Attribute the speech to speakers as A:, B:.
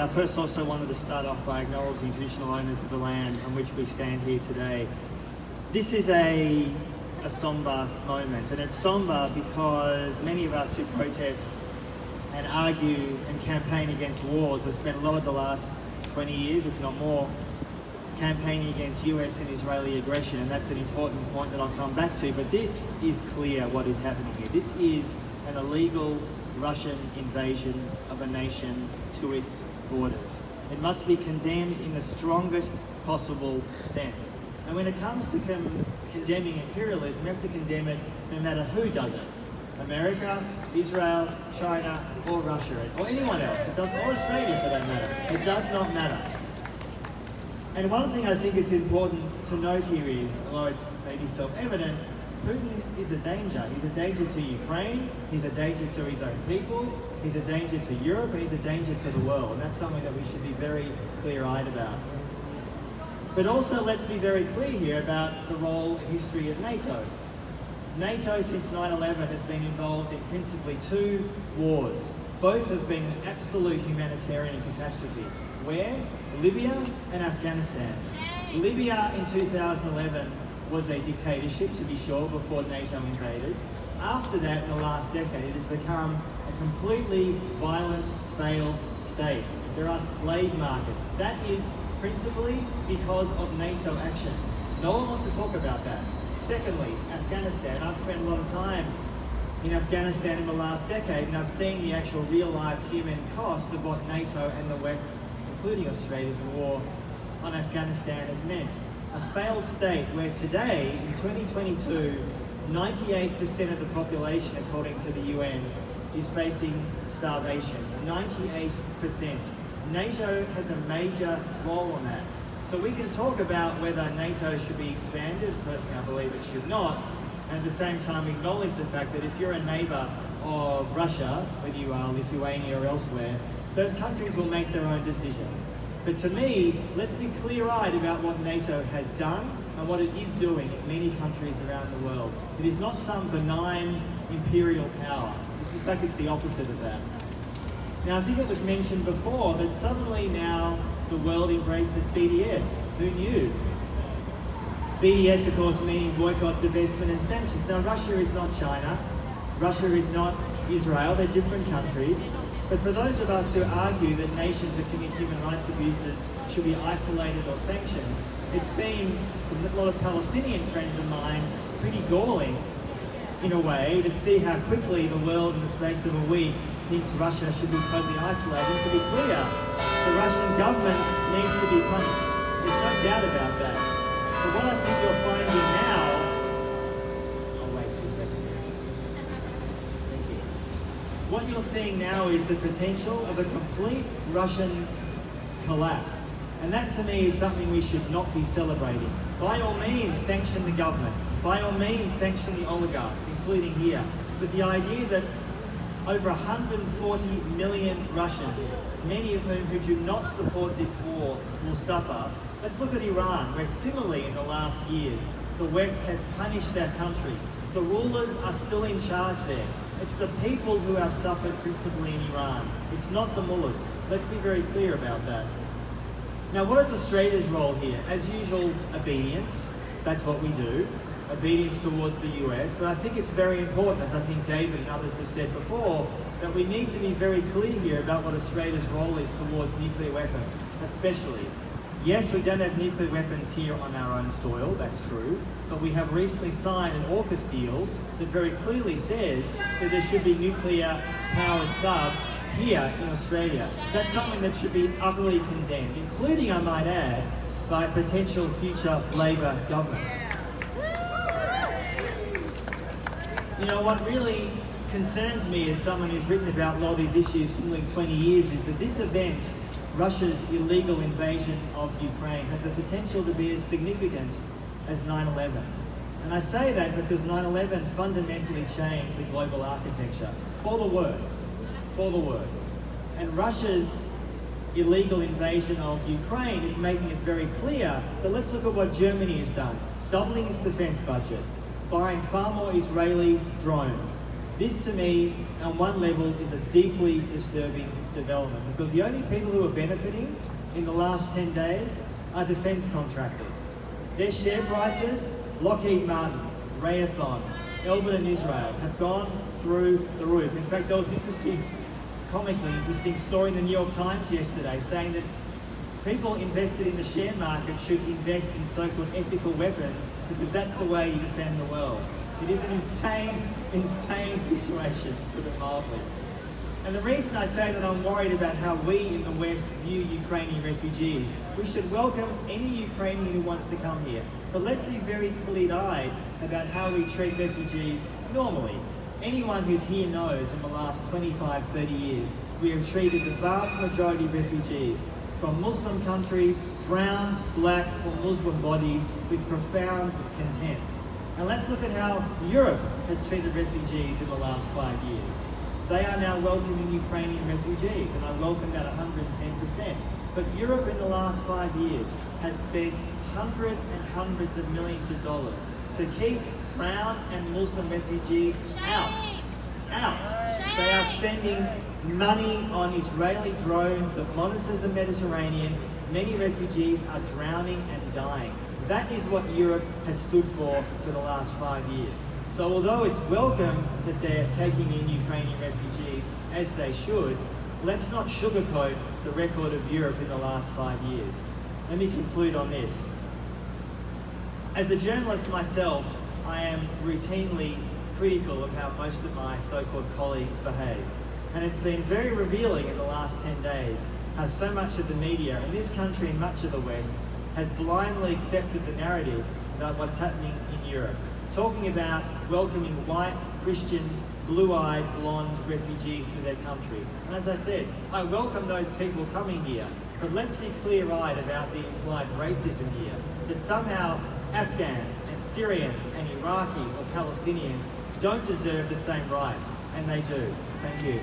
A: I first also wanted to start off by acknowledging traditional owners of the land on which we stand here today. This is a somber moment, and it's somber because many of us who protest and argue and campaign against wars have spent a lot of the last 20 years, if not more, campaigning against US and Israeli aggression, and that's an important point that I'll come back to, but this is clear what is happening here. This is an illegal Russian invasion of a nation to its borders. It must be condemned in the strongest possible sense. And when it comes to condemning imperialism, we have to condemn it no matter who does it. America, Israel, China, or Russia, or anyone else. It doesn't, or Australia for that matter. It does not matter. And one thing I think it's important to note here is, although it's maybe self-evident, Putin is a danger. He's a danger to Ukraine, he's a danger to his own people, he's a danger to Europe, and he's a danger to the world. And that's something that we should be very clear-eyed about. But also let's be very clear here about the role and history of NATO. NATO since 9/11 has been involved in principally 2 wars. Both have been an absolute humanitarian catastrophe. Where? Libya and Afghanistan. Libya in 2011 was a dictatorship, to be sure, before NATO invaded. After that, in the last decade, it has become a completely violent, failed state. There are slave markets. That is principally because of NATO action. No one wants to talk about that. Secondly, Afghanistan. I've spent a lot of time in Afghanistan in the last decade, and I've seen the actual real-life human cost of what NATO and the West, including Australia's war on Afghanistan, has meant. A failed state where today, in 2022, 98% of the population, according to the UN, is facing starvation. 98%. NATO has a major role on that. So we can talk about whether NATO should be expanded. Personally, I believe it should not. And at the same time, acknowledge the fact that if you're a neighbour of Russia, whether you are Lithuania or elsewhere, those countries will make their own decisions. But to me, let's be clear-eyed about what NATO has done and what it is doing in many countries around the world. It is not some benign imperial power. In fact, it's the opposite of that. Now, I think it was mentioned before that suddenly now the world embraces BDS. Who knew? BDS, of course, meaning boycott, divestment, and sanctions. Now, Russia is not China. Russia is not Israel. They're different countries. But for those of us who argue that nations that commit human rights abuses should be isolated or sanctioned, it's been, for a lot of Palestinian friends of mine, pretty galling, in a way, to see how quickly the world in the space of a week thinks Russia should be totally isolated. And to be clear, the Russian government needs to be punished. There's no doubt about that. But what I think you're finding now, I'll wait 2 seconds. Thank you. What you're seeing now is the potential of a complete Russian collapse. And that to me is something we should not be celebrating. By all means, sanction the government. By all means, sanction the oligarchs, including here. But the idea that over 140 million Russians, many of whom do not support this war, will suffer. Let's look at Iran, where similarly in the last years, the West has punished that country. The rulers are still in charge there. It's the people who have suffered principally in Iran. It's not the mullahs. Let's be very clear about that. Now, what is Australia's role here? As usual, obedience. That's what we do. Obedience towards the US, but I think it's very important, as I think David and others have said before, that we need to be very clear here about what Australia's role is towards nuclear weapons, especially. Yes, we don't have nuclear weapons here on our own soil, that's true, but we have recently signed an AUKUS deal that very clearly says that there should be nuclear-powered subs here in Australia. That's something that should be utterly condemned, including, I might add, by potential future Labor government. You know, what really concerns me as someone who's written about a lot of these issues for nearly 20 years is that this event, Russia's illegal invasion of Ukraine, has the potential to be as significant as 9/11. And I say that because 9/11 fundamentally changed the global architecture for the worse, for the worse. And Russia's illegal invasion of Ukraine is making it very clear that let's look at what Germany has done, doubling its defense budget, buying far more Israeli drones, This to me, on one level, is a deeply disturbing development because the only people who are benefiting in the last 10 days are defence contractors. Their share prices, Lockheed Martin, Raytheon, Elbit and Israel, have gone through the roof. In fact, there was an comically interesting story in the New York Times yesterday saying that people invested in the share market should invest in so-called ethical weapons because that's the way you defend the world. It is an insane situation, to put it mildly. And the reason I say that I'm worried about how we in the West view Ukrainian refugees, we should welcome any Ukrainian who wants to come here. But let's be very clear-eyed about how we treat refugees normally. Anyone who's here knows in the last 25, 30 years, we have treated the vast majority of refugees from Muslim countries, brown, black, or Muslim bodies with profound contempt. And let's look at how Europe has treated refugees in the last 5 years. They are now welcoming Ukrainian refugees, and I welcome that 110%. But Europe in the last 5 years has spent hundreds and hundreds of millions of dollars to keep brown and Muslim refugees out. They are spending money on Israeli drones that monitors the Mediterranean. Many refugees are drowning and dying. That is what Europe has stood for the last 5 years. So although it's welcome that they're taking in Ukrainian refugees, as they should, let's not sugarcoat the record of Europe in the last 5 years. Let me conclude on this. As a journalist myself, I am routinely critical of how most of my so-called colleagues behave. And it's been very revealing in the last 10 days how so much of the media in this country and much of the West has blindly accepted the narrative about what's happening in Europe, talking about welcoming white, Christian, blue-eyed, blonde refugees to their country. And as I said, I welcome those people coming here, but let's be clear-eyed about the implied racism here, that somehow Afghans and Syrians and Iraqis or Palestinians don't deserve the same rights, and they do. Thank you.